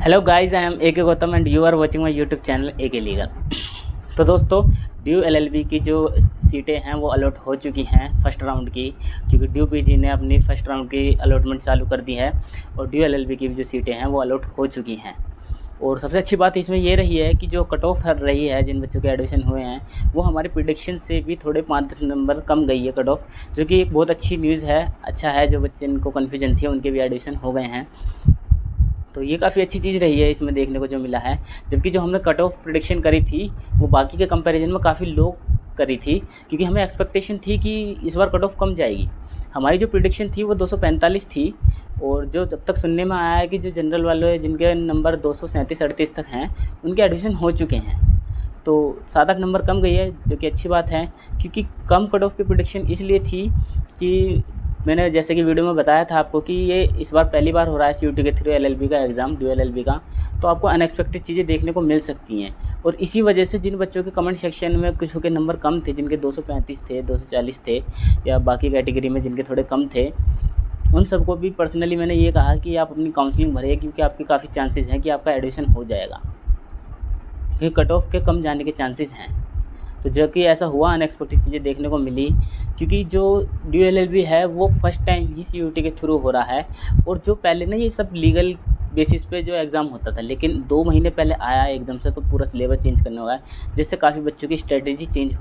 Hello guys, I am A K Gautam and you are watching my YouTube channel A K legal. तो दोस्तों, due LLB की जो सीटें हैं वो अलॉट हो चुकी हैं फर्स्ट राउंड की, क्योंकि ड्यू पीजी ने अपनी फर्स्ट राउंड की अलॉटमेंट चालू कर दी है और ड्यू एलएलबी की भी जो सीटें हैं वो अलॉट हो चुकी हैं। और सबसे अच्छी बात इसमें ये रही है कि जो कट ऑफ रही है जिन बच्चों के एडमिशन हुए हैं वो हमारे प्रिडिक्शन से भी थोड़े 5-10 नंबर कम गई है कट ऑफ, जो कि एक बहुत अच्छी न्यूज़ है। अच्छा है, जो बच्चे इनको कन्फ्यूजन थी उनके भी एडमिशन हो गए हैं, तो ये काफ़ी अच्छी चीज़ रही है इसमें देखने को जो मिला है। जबकि जो हमने कट ऑफ प्रेडिक्शन करी थी वो बाकी के कंपैरिजन में काफ़ी लो करी थी, क्योंकि हमें एक्सपेक्टेशन थी कि इस बार कट ऑफ कम जाएगी। हमारी जो प्रेडिक्शन थी वो 245 थी, और जो जब तक सुनने में आया है कि जो जनरल वाले हैं जिनके नंबर 237-38 तक हैं उनके एडमिशन हो चुके हैं, तो 7-8 नंबर कम गई है, जो कि अच्छी बात है। क्योंकि कम कट ऑफ की प्रेडिक्शन इसलिए थी कि मैंने जैसे कि वीडियो में बताया था आपको कि ये इस बार पहली बार हो रहा है सीयूटी के थ्रू एलएलबी का एग्ज़ाम, ड्यू एलएलबी का, तो आपको अनएक्सपेक्टेड चीज़ें देखने को मिल सकती हैं। और इसी वजह से जिन बच्चों के कमेंट सेक्शन में कुछ के नंबर कम थे, जिनके 235 थे, 240 थे, या बाकी कैटेगरी में जिनके थोड़े कम थे, उन सबको भी पर्सनली मैंने ये कहा कि आप अपनी काउंसलिंग भरिए, क्योंकि आपके काफ़ी चांसेस हैं कि आपका एडमिशन हो जाएगा, क्योंकि कट ऑफ के कम जाने के चांसेस हैं। तो जो कि ऐसा हुआ, अनएक्सपेक्टेड चीज़ें देखने को मिली, क्योंकि जो ड्यू एलएलबी है वो फर्स्ट टाइम ही सीयूटी के थ्रू हो रहा है। और जो पहले ना ये सब लीगल बेसिस पे जो एग्ज़ाम होता था, लेकिन 2 महीने पहले आया एकदम से, तो पूरा सिलेबस चेंज करना होगा, जिससे काफ़ी बच्चों की स्ट्रेटेजी चेंज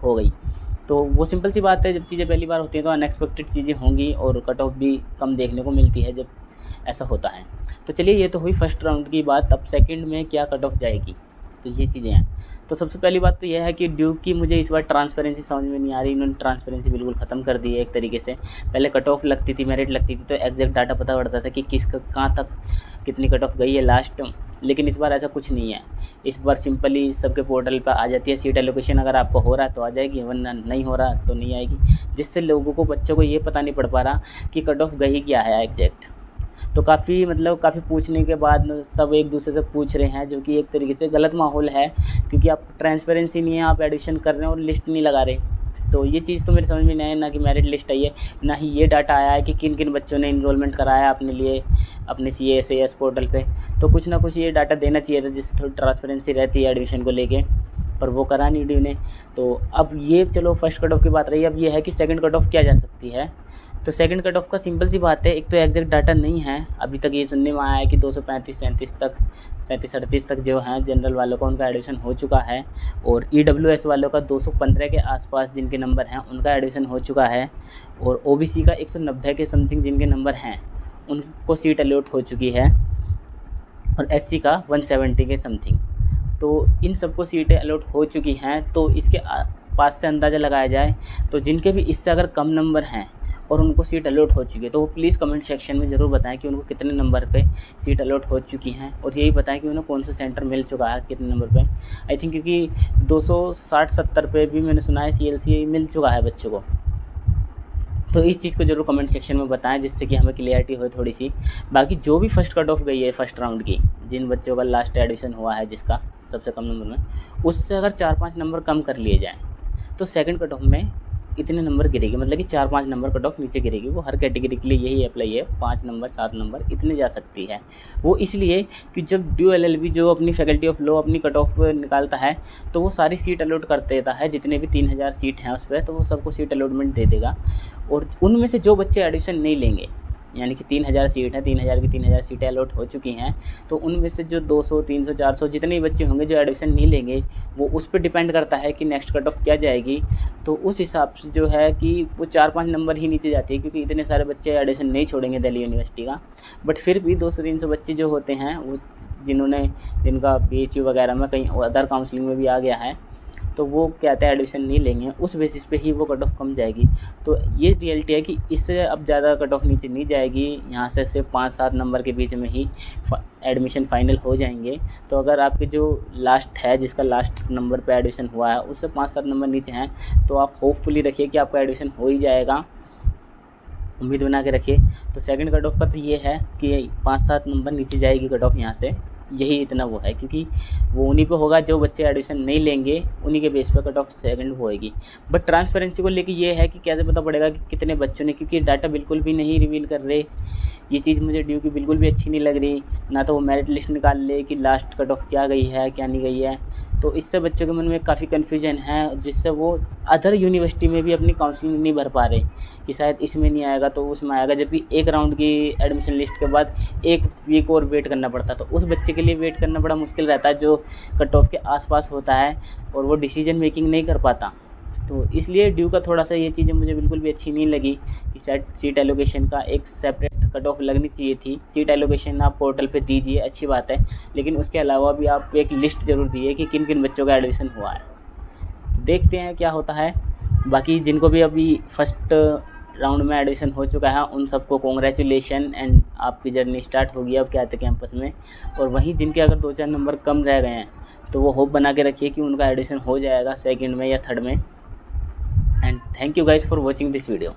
हो गई। तो वो सिंपल सी बात है, जब चीज़ें पहली बार होती हैं तो अनएक्सपेक्टेड चीज़ें होंगी और कट ऑफ भी कम देखने को मिलती है जब ऐसा होता है। तो चलिए, ये तो हुई फर्स्ट राउंड की बात। अब सेकंड में क्या कट ऑफ जाएगी, तो ये चीज़ें हैं। तो सबसे पहली बात तो यह है कि ड्यू की मुझे इस बार ट्रांसपेरेंसी समझ में नहीं आ रही। इन्होंने ट्रांसपेरेंसी बिल्कुल ख़त्म कर दी है एक तरीके से। पहले कट ऑफ लगती थी, मेरिट लगती थी, तो एग्जैक्ट डाटा पता पड़ता था कि किसका कहाँ तक कितनी कट ऑफ गई है लास्ट। लेकिन इस बार ऐसा कुछ नहीं है। इस बार सिंपली सबके पोर्टल पर आ जाती है सीट एलोकेशन। अगर आपको हो रहा है तो आ जाएगी, वरना नहीं हो रहा तो नहीं आएगी, जिससे लोगों को, बच्चों को ये पता नहीं पड़ पा रहा कि कट ऑफ गई क्या है एग्जैक्ट। तो काफ़ी पूछने के बाद सब एक दूसरे से पूछ रहे हैं, जो कि एक तरीके से गलत माहौल है, क्योंकि आप ट्रांसपेरेंसी नहीं है, आप एडमिशन कर रहे हैं और लिस्ट नहीं लगा रहे। तो ये चीज़ तो मेरे समझ में नहीं आया, ना कि मेरिट लिस्ट आई है, ना ही ये डाटा आया है कि किन किन बच्चों ने इनरोलमेंट कराया अपने लिए अपने CAS पोर्टल पे। तो कुछ ना कुछ ये डाटा देना चाहिए था, जिससे थोड़ी ट्रांसपेरेंसी रहती है एडमिशन को लेके, पर वो करा नहीं ड्यू ने। तो अब ये चलो फर्स्ट कट ऑफ की बात रही, अब ये है कि सेकंड कट ऑफ क्या जा सकती है। तो सेकंड कट ऑफ का सिंपल सी बात है, एक तो एग्जैक्ट डाटा नहीं है अभी तक। ये सुनने में आया है कि 235-37 तक, 37-38 तक जो हैं जनरल वालों का उनका एडमिशन हो चुका है, और EWS वालों का 215 के आसपास जिनके नंबर हैं उनका एडमिशन हो चुका है, और OBC का 190 के समथिंग जिनके नंबर हैं उनको सीट अलॉट हो चुकी है, और SC का 170 के समथिंग। तो इन सबको सीटें अलॉट हो चुकी हैं। तो इसके पास से अंदाज़ा लगाया जाए तो जिनके भी इससे अगर कम नंबर हैं और उनको सीट अलॉट हो चुकी है, तो वो प्लीज़ कमेंट सेक्शन में ज़रूर बताएं कि उनको कितने नंबर पे सीट अलॉट हो चुकी हैं, और यही बताएं कि उन्हें कौन सा सेंटर मिल चुका है कितने नंबर पे। आई थिंक क्योंकि 260-70 पे भी मैंने सुना है CLC मिल चुका है बच्चों को। तो इस चीज़ को ज़रूर कमेंट सेक्शन में बताएं, जिससे कि हमें क्लियरिटी हो थोड़ी सी। बाकी जो भी फर्स्ट कट ऑफ गई है फर्स्ट राउंड की, जिन बच्चों का लास्ट एडमिशन हुआ है जिसका सबसे कम नंबर में, उससे अगर 4-5 नंबर कम कर लिए जाएँ तो सेकंड कट ऑफ में इतने नंबर गिरेगी, मतलब कि 4-5 नंबर कट ऑफ नीचे गिरेगी। वो हर कैटेगरी के लिए यही अप्लाई है, 5 नंबर 7 नंबर इतने जा सकती है। वो इसलिए कि जब ड्यू एलएलबी जो अपनी फैकल्टी ऑफ लॉ अपनी कट ऑफ निकालता है, तो वो सारी सीट अलॉट कर देता है, जितने भी 3000 सीट हैं उस पर, तो वो सबको सीट अलॉटमेंट दे देगा। और उनमें से जो बच्चे एडमिशन नहीं लेंगे, यानी कि 3000 सीट है, 3000 की 3000 सीटें अलॉट हो चुकी हैं, तो उनमें से जो 200, 300, 400 जितने भी बच्चे होंगे जो एडमिशन नहीं लेंगे, वो उस पर डिपेंड करता है कि नेक्स्ट कट ऑफ क्या जाएगी। तो उस हिसाब से जो है कि वो 4-5 नंबर ही नीचे जाती है, क्योंकि इतने सारे बच्चे एडमिशन नहीं छोड़ेंगे दिल्ली यूनिवर्सिटी का। बट फिर भी 200-300 बच्चे जो होते हैं वो जिनका PHU वगैरह में कहीं अदर काउंसलिंग में भी आ गया है, तो वो क्या कहते हैं एडमिशन नहीं लेंगे, उस बेसिस पे ही वो कट ऑफ कम जाएगी। तो ये रियलिटी है कि इससे अब ज़्यादा कट ऑफ नीचे नहीं जाएगी, यहाँ से सिर्फ 5-7 नंबर के बीच में ही एडमिशन फाइनल हो जाएंगे। तो अगर आपके जो लास्ट है, जिसका लास्ट नंबर पे एडमिशन हुआ है, उससे 5-7 नंबर नीचे हैं, तो आप होपफुली रखिए कि आपका एडमिशन हो ही जाएगा, उम्मीद बना के रखिए। तो सेकंड कट ऑफ का तो ये है कि 5-7 नंबर नीचे जाएगी कट ऑफ यहाँ से, यही इतना वो है, क्योंकि वो उन्हीं पे होगा, जो बच्चे एडमिशन नहीं लेंगे उन्हीं के बेस पर कट ऑफ सेकंड होएगी। बट ट्रांसपेरेंसी को लेके ये है कि कैसे पता पड़ेगा कि कितने बच्चों ने, क्योंकि डाटा बिल्कुल भी नहीं रिवील कर रहे। ये चीज़ मुझे ड्यू की बिल्कुल भी अच्छी नहीं लग रही। ना तो वो मेरिट लिस्ट निकाल ले कि लास्ट कट ऑफ क्या गई है क्या नहीं गई है, तो इससे बच्चों के मन में काफ़ी कन्फ्यूजन है, जिससे वो अदर यूनिवर्सिटी में भी अपनी काउंसलिंग नहीं भर पा रहे कि शायद इसमें नहीं आएगा तो उसमें आएगा, जबकि एक राउंड की एडमिशन लिस्ट के बाद 1 वीक और वेट करना पड़ता है। तो उस बच्चे के लिए वेट करना बड़ा मुश्किल रहता है जो कट ऑफ के आसपास होता है और वो डिसीजन मेकिंग नहीं कर पाता। तो इसलिए ड्यू का थोड़ा सा ये चीज़ें मुझे बिल्कुल भी अच्छी नहीं लगी कि सीट एलोकेशन का एक सेपरेट कट ऑफ लगनी चाहिए थी। सीट एलोकेशन आप पोर्टल पे दीजिए, अच्छी बात है, लेकिन उसके अलावा भी आप एक लिस्ट ज़रूर दीजिए कि किन किन बच्चों का एडमिशन हुआ है। तो देखते हैं क्या होता है। बाकी जिनको भी अभी फर्स्ट राउंड में एडमिशन हो चुका है उन सबको कॉन्ग्रेचुलेशन, एंड आपकी जर्नी स्टार्ट होगी अब क्या कैंपस में। और वहीं जिनके अगर 2-4 नंबर कम रह गए हैं तो वो होप बना के रखिए कि उनका एडमिशन हो जाएगा सेकंड में या थर्ड में। And thank you guys for watching this video.